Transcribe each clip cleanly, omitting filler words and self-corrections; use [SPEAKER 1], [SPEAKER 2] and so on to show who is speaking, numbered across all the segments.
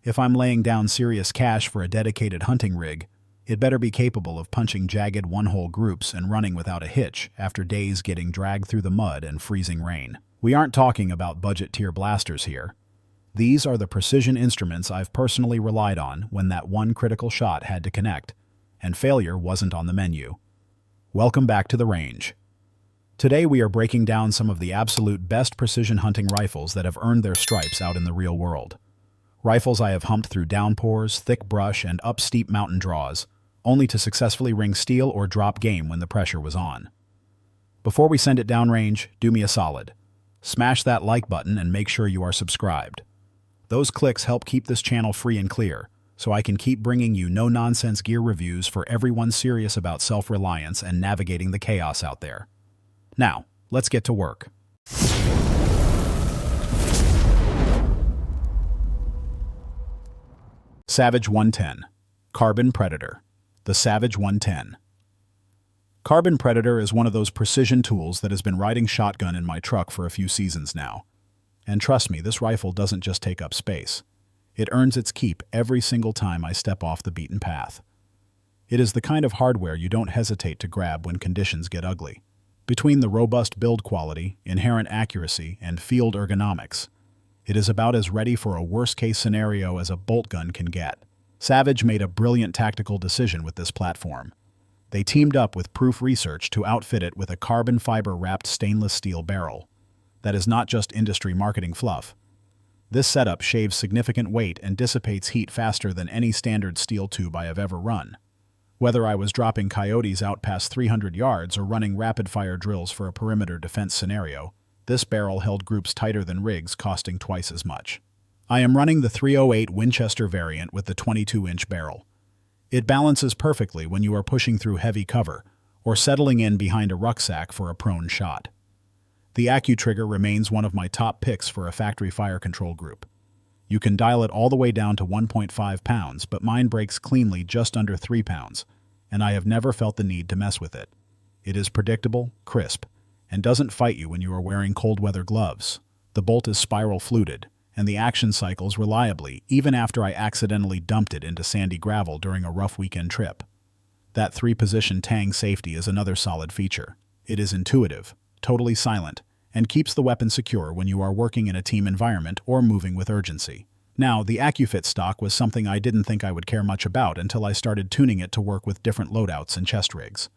[SPEAKER 1] If I'm laying down serious cash for a dedicated hunting rig, it better be capable of punching jagged one-hole groups and running without a hitch after days getting dragged through the mud and freezing rain. We aren't talking about budget-tier blasters here. These are the precision instruments I've personally relied on when that one critical shot had to connect, and failure wasn't on the menu. Welcome back to the range. Today we are breaking down some of the absolute best precision hunting rifles that have earned their stripes out in the real world. Rifles I have humped through downpours, thick brush, and up steep mountain draws, only to successfully ring steel or drop game when the pressure was on. Before we send it downrange, do me a solid. Smash that like button and make sure you are subscribed. Those clicks help keep this channel free and clear, so I can keep bringing you no-nonsense gear reviews for everyone serious about self-reliance and navigating the chaos out there. Now, let's get to work. Savage 110. Carbon Predator. The Savage 110. Carbon Predator is one of those precision tools that has been riding shotgun in my truck for a few seasons now. And trust me, this rifle doesn't just take up space. It earns its keep every single time I step off the beaten path. It is the kind of hardware you don't hesitate to grab when conditions get ugly. Between the robust build quality, inherent accuracy, and field ergonomics, it is about as ready for a worst-case scenario as a bolt gun can get. Savage made a brilliant tactical decision with this platform. They teamed up with Proof Research to outfit it with a carbon fiber-wrapped stainless steel barrel. That is not just industry marketing fluff. This setup shaves significant weight and dissipates heat faster than any standard steel tube I have ever run. Whether I was dropping coyotes out past 300 yards or running rapid-fire drills for a perimeter defense scenario, this barrel held groups tighter than rigs costing twice as much. I am running the .308 Winchester variant with the 22-inch barrel. It balances perfectly when you are pushing through heavy cover or settling in behind a rucksack for a prone shot. The AccuTrigger remains one of my top picks for a factory fire control group. You can dial it all the way down to 1.5 pounds, but mine breaks cleanly just under 3 pounds, and I have never felt the need to mess with it. It is predictable, crisp, and doesn't fight you when you are wearing cold weather gloves. The bolt is spiral fluted, and the action cycles reliably even after I accidentally dumped it into sandy gravel during a rough weekend trip. That 3-position tang safety is another solid feature. It is intuitive, totally silent, and keeps the weapon secure when you are working in a team environment or moving with urgency. Now, the AccuFit stock was something I didn't think I would care much about until I started tuning it to work with different loadouts and chest rigs.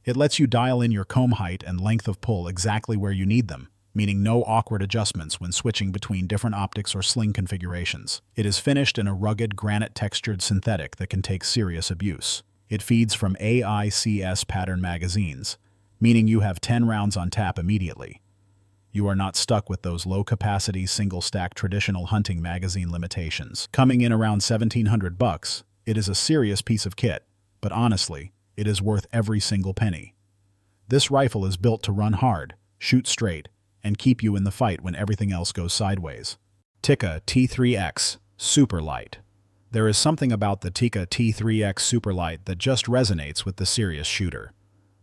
[SPEAKER 1] It lets you dial in your comb height and length of pull exactly where you need them, meaning no awkward adjustments when switching between different optics or sling configurations. It is finished in a rugged, granite-textured synthetic that can take serious abuse. It feeds from AICS pattern magazines, meaning you have 10 rounds on tap immediately. You are not stuck with those low-capacity, single-stack traditional hunting magazine limitations. Coming in around $1,700, it is a serious piece of kit, but honestly, it is worth every single penny. This rifle is built to run hard, shoot straight, and keep you in the fight when everything else goes sideways. Tikka T3x SuperLite. There is something about the Tikka T3x SuperLite that just resonates with the serious shooter.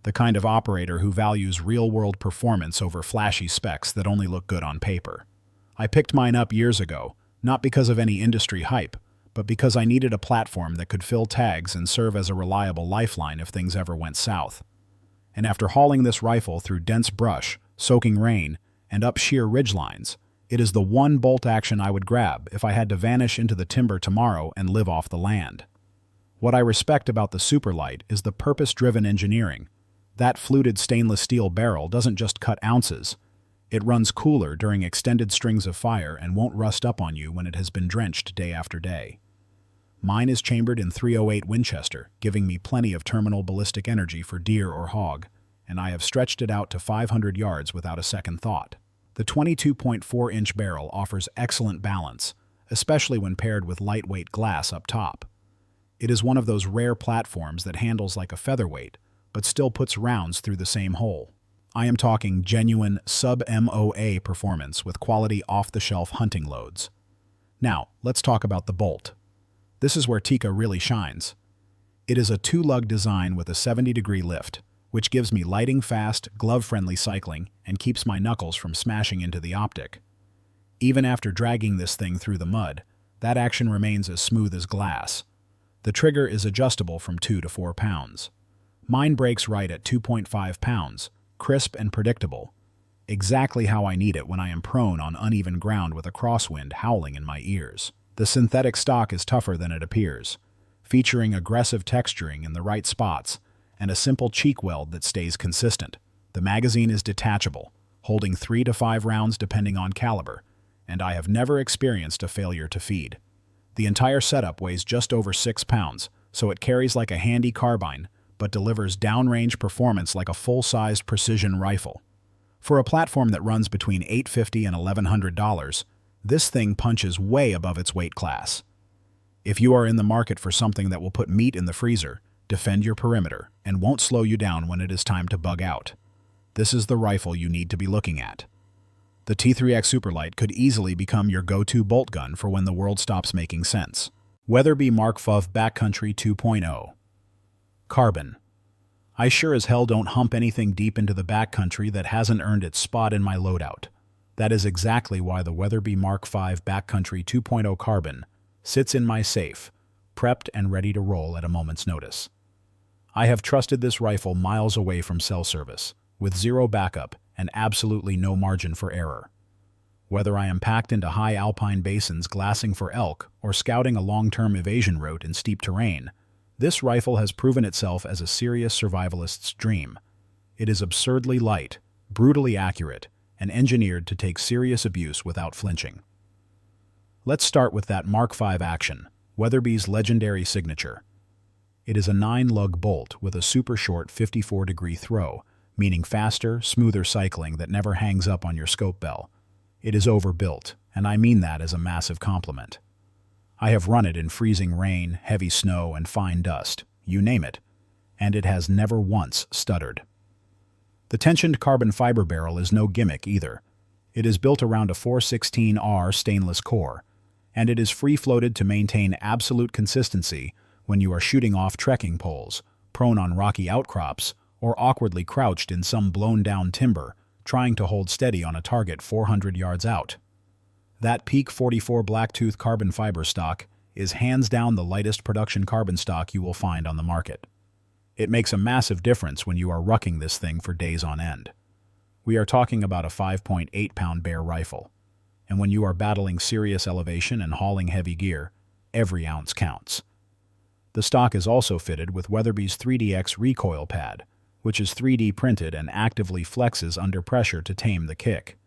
[SPEAKER 1] The kind of operator who values real-world performance over flashy specs that only look good on paper. I picked mine up years ago, not because of any industry hype, but because I needed a platform that could fill tags and serve as a reliable lifeline if things ever went south. And after hauling this rifle through dense brush, soaking rain, and up sheer ridgelines, it is the one bolt action I would grab if I had to vanish into the timber tomorrow and live off the land. What I respect about the SuperLite is the purpose-driven engineering. That fluted stainless steel barrel doesn't just cut ounces. It runs cooler during extended strings of fire and won't rust up on you when it has been drenched day after day. Mine is chambered in .308 Winchester, giving me plenty of terminal ballistic energy for deer or hog, and I have stretched it out to 500 yards without a second thought. The 22.4-inch barrel offers excellent balance, especially when paired with lightweight glass up top. It is one of those rare platforms that handles like a featherweight, but still puts rounds through the same hole. I am talking genuine sub-MOA performance with quality off-the-shelf hunting loads. Now, let's talk about the bolt. This is where Tikka really shines. It is a 2-lug design with a 70-degree lift, which gives me lighting-fast, glove-friendly cycling and keeps my knuckles from smashing into the optic. Even after dragging this thing through the mud, That action remains as smooth as glass. The trigger is adjustable from 2 to 4 pounds. Mine breaks right at 2.5 pounds, crisp and predictable. Exactly how I need it when I am prone on uneven ground with a crosswind howling in my ears. The synthetic stock is tougher than it appears, featuring aggressive texturing in the right spots and a simple cheek weld that stays consistent. The magazine is detachable, holding 3 to 5 rounds depending on caliber, and I have never experienced a failure to feed. The entire setup weighs just over 6 pounds, so it carries like a handy carbine, but delivers downrange performance like a full-sized precision rifle. For a platform that runs between $850 and $1,100, this thing punches way above its weight class. If you are in the market for something that will put meat in the freezer, defend your perimeter, and won't slow you down when it is time to bug out, this is the rifle you need to be looking at. The T3x SuperLite could easily become your go-to bolt gun for when the world stops making sense. Weatherby Mark V Backcountry 2.0. Carbon. I sure as hell don't hump anything deep into the backcountry that hasn't earned its spot in my loadout. That is exactly why the Weatherby Mark V Backcountry 2.0 Carbon sits in my safe, prepped and ready to roll at a moment's notice. I have trusted this rifle miles away from cell service, with zero backup and absolutely no margin for error. Whether I am packed into high alpine basins glassing for elk or scouting a long-term evasion route in steep terrain, this rifle has proven itself as a serious survivalist's dream. It is absurdly light, brutally accurate, and engineered to take serious abuse without flinching. Let's start with that Mark V action, Weatherby's legendary signature. It is a 9-lug bolt with a super short 54-degree throw, meaning faster, smoother cycling that never hangs up on your scope bell. It is overbuilt, and I mean that as a massive compliment. I have run it in freezing rain, heavy snow, and fine dust, you name it, and it has never once stuttered. The tensioned carbon fiber barrel is no gimmick either. It is built around a 416R stainless core, and it is free-floated to maintain absolute consistency when you are shooting off trekking poles, prone on rocky outcrops, or awkwardly crouched in some blown-down timber, trying to hold steady on a target 400 yards out. That Peak 44 Blacktooth carbon fiber stock is hands down the lightest production carbon stock you will find on the market. It makes a massive difference when you are rucking this thing for days on end. We are talking about a 5.8-pound bear rifle, and when you are battling serious elevation and hauling heavy gear, every ounce counts. The stock is also fitted with Weatherby's 3DX recoil pad, which is 3D printed and actively flexes under pressure to tame the kick.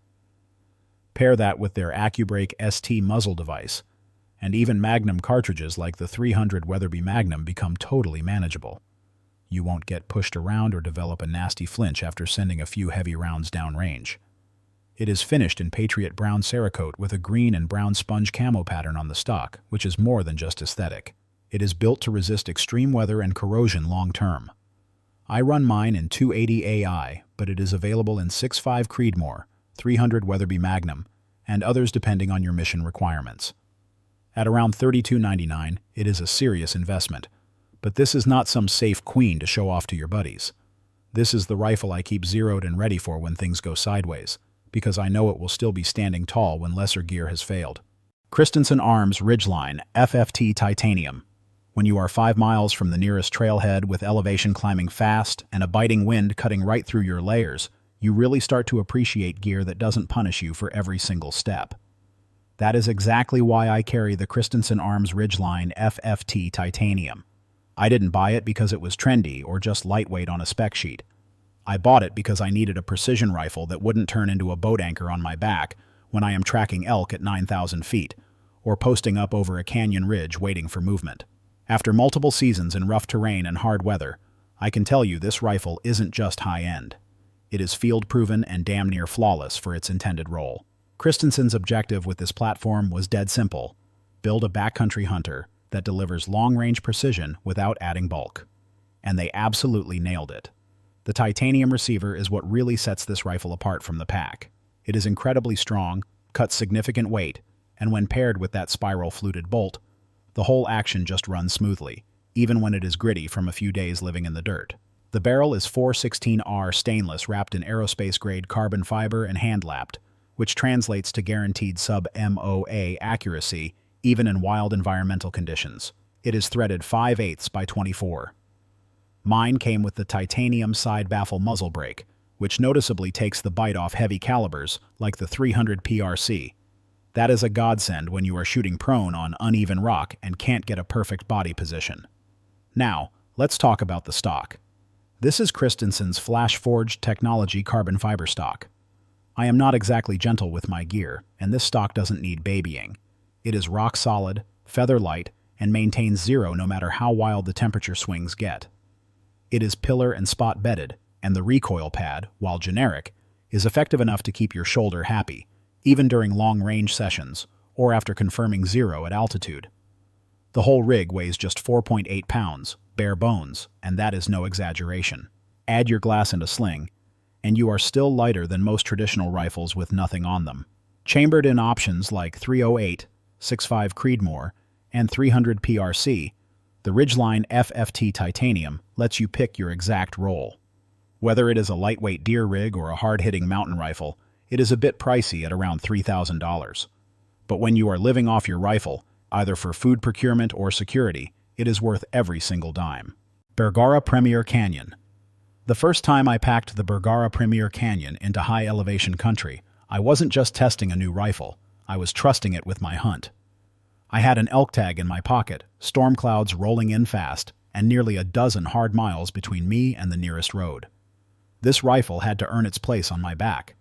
[SPEAKER 1] Pair that with their AccuBrake ST muzzle device, and even Magnum cartridges like the 300 Weatherby Magnum become totally manageable. You won't get pushed around or develop a nasty flinch after sending a few heavy rounds downrange. It is finished in Patriot Brown Cerakote with a green and brown sponge camo pattern on the stock, which is more than just aesthetic. It is built to resist extreme weather and corrosion long-term. I run mine in 280 AI, but it is available in 6.5 Creedmoor, 300 Weatherby Magnum, and others depending on your mission requirements. At around $32.99, it is a serious investment, but this is not some safe queen to show off to your buddies. This is the rifle I keep zeroed and ready for when things go sideways, because I know it will still be standing tall when lesser gear has failed. Christensen Arms Ridgeline FFT Titanium. When you are 5 miles from the nearest trailhead with elevation climbing fast and a biting wind cutting right through your layers, you really start to appreciate gear that doesn't punish you for every single step. That is exactly why I carry the Christensen Arms Ridgeline FFT Titanium. I didn't buy it because it was trendy or just lightweight on a spec sheet. I bought it because I needed a precision rifle that wouldn't turn into a boat anchor on my back when I am tracking elk at 9,000 feet, or posting up over a canyon ridge waiting for movement. After multiple seasons in rough terrain and hard weather, I can tell you this rifle isn't just high-end. It is field-proven and damn near flawless for its intended role. Christensen's objective with this platform was dead simple: build a backcountry hunter that delivers long-range precision without adding bulk. And they absolutely nailed it. The titanium receiver is what really sets this rifle apart from the pack. It is incredibly strong, cuts significant weight, and when paired with that spiral-fluted bolt, the whole action just runs smoothly, even when it is gritty from a few days living in the dirt. The barrel is 416R stainless wrapped in aerospace-grade carbon fiber and hand-lapped, which translates to guaranteed sub-MOA accuracy even in wild environmental conditions. It is threaded 5/8 by 24. Mine came with the titanium side baffle muzzle brake, which noticeably takes the bite off heavy calibers like the 300 PRC. That is a godsend when you are shooting prone on uneven rock and can't get a perfect body position. Now, let's talk about the stock. This is Christensen's flash-forged technology carbon fiber stock. I am not exactly gentle with my gear, and this stock doesn't need babying. It is rock solid, feather light, and maintains zero no matter how wild the temperature swings get. It is pillar and spot bedded, and the recoil pad, while generic, is effective enough to keep your shoulder happy, even during long-range sessions or after confirming zero at altitude. The whole rig weighs just 4.8 pounds, bare bones, and that is no exaggeration. Add your glass and a sling, and you are still lighter than most traditional rifles with nothing on them. Chambered in options like 308, 6.5 Creedmoor, and 300 PRC, the Ridgeline FFT Titanium lets you pick your exact role. Whether it is a lightweight deer rig or a hard-hitting mountain rifle, it is a bit pricey at around $3,000. But when you are living off your rifle, either for food procurement or security, it is worth every single dime. Bergara Premier Canyon. The first time I packed the Bergara Premier Canyon into high-elevation country, I wasn't just testing a new rifle, I was trusting it with my hunt. I had an elk tag in my pocket, storm clouds rolling in fast, and nearly a dozen hard miles between me and the nearest road. This rifle had to earn its place on my back.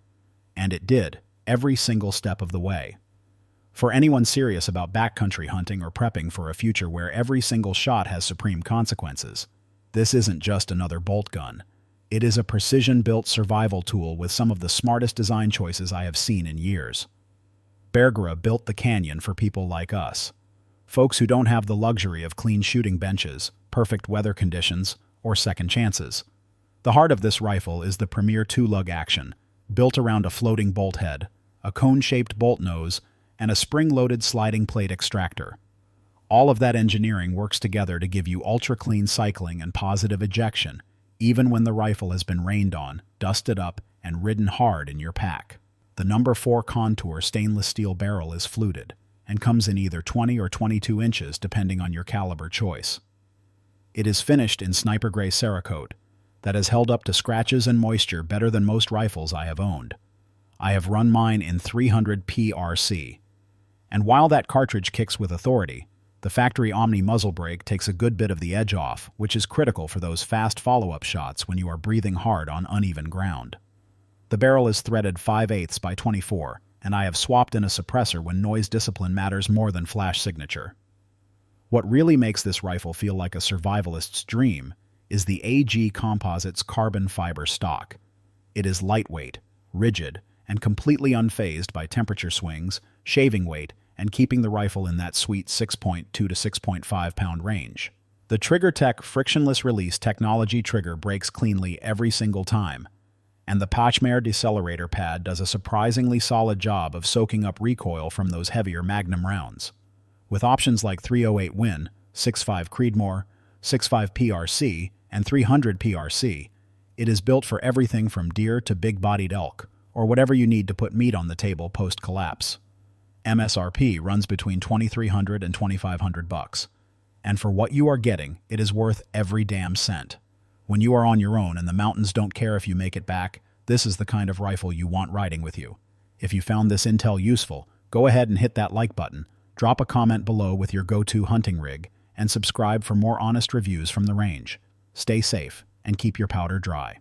[SPEAKER 1] And it did, every single step of the way. For anyone serious about backcountry hunting or prepping for a future where every single shot has supreme consequences, this isn't just another bolt gun. It is a precision-built survival tool with some of the smartest design choices I have seen in years. Bergara built the Canyon for people like us, folks who don't have the luxury of clean shooting benches, perfect weather conditions, or second chances. The heart of this rifle is the Premier 2-lug action, built around a floating bolt head, a cone-shaped bolt nose, and a spring-loaded sliding plate extractor. All of that engineering works together to give you ultra-clean cycling and positive ejection, even when the rifle has been rained on, dusted up, and ridden hard in your pack. The No. 4 Contour stainless steel barrel is fluted, and comes in either 20 or 22 inches depending on your caliber choice. It is finished in sniper gray Cerakote that has held up to scratches and moisture better than most rifles I have owned. I have run mine in 300 PRC. And while that cartridge kicks with authority, the factory Omni muzzle brake takes a good bit of the edge off, which is critical for those fast follow-up shots when you are breathing hard on uneven ground. The barrel is threaded 5/8 by 24, and I have swapped in a suppressor when noise discipline matters more than flash signature. What really makes this rifle feel like a survivalist's dream is the AG Composites carbon fiber stock. It is lightweight, rigid, and completely unfazed by temperature swings, shaving weight, and keeping the rifle in that sweet 6.2 to 6.5 pound range. The TriggerTech frictionless release technology trigger breaks cleanly every single time, and the Pachmer decelerator pad does a surprisingly solid job of soaking up recoil from those heavier Magnum rounds. With options like 308 Win, 6.5 Creedmoor, 6.5 PRC, and 300 PRC, it is built for everything from deer to big-bodied elk, or whatever you need to put meat on the table post-collapse. MSRP runs between $2,300 and $2,500, and for what you are getting, it is worth every damn cent. When you are on your own and the mountains don't care if you make it back, this is the kind of rifle you want riding with you. If you found this intel useful, go ahead and hit that like button, drop a comment below with your go-to hunting rig, and subscribe for more honest reviews from the range. Stay safe and keep your powder dry.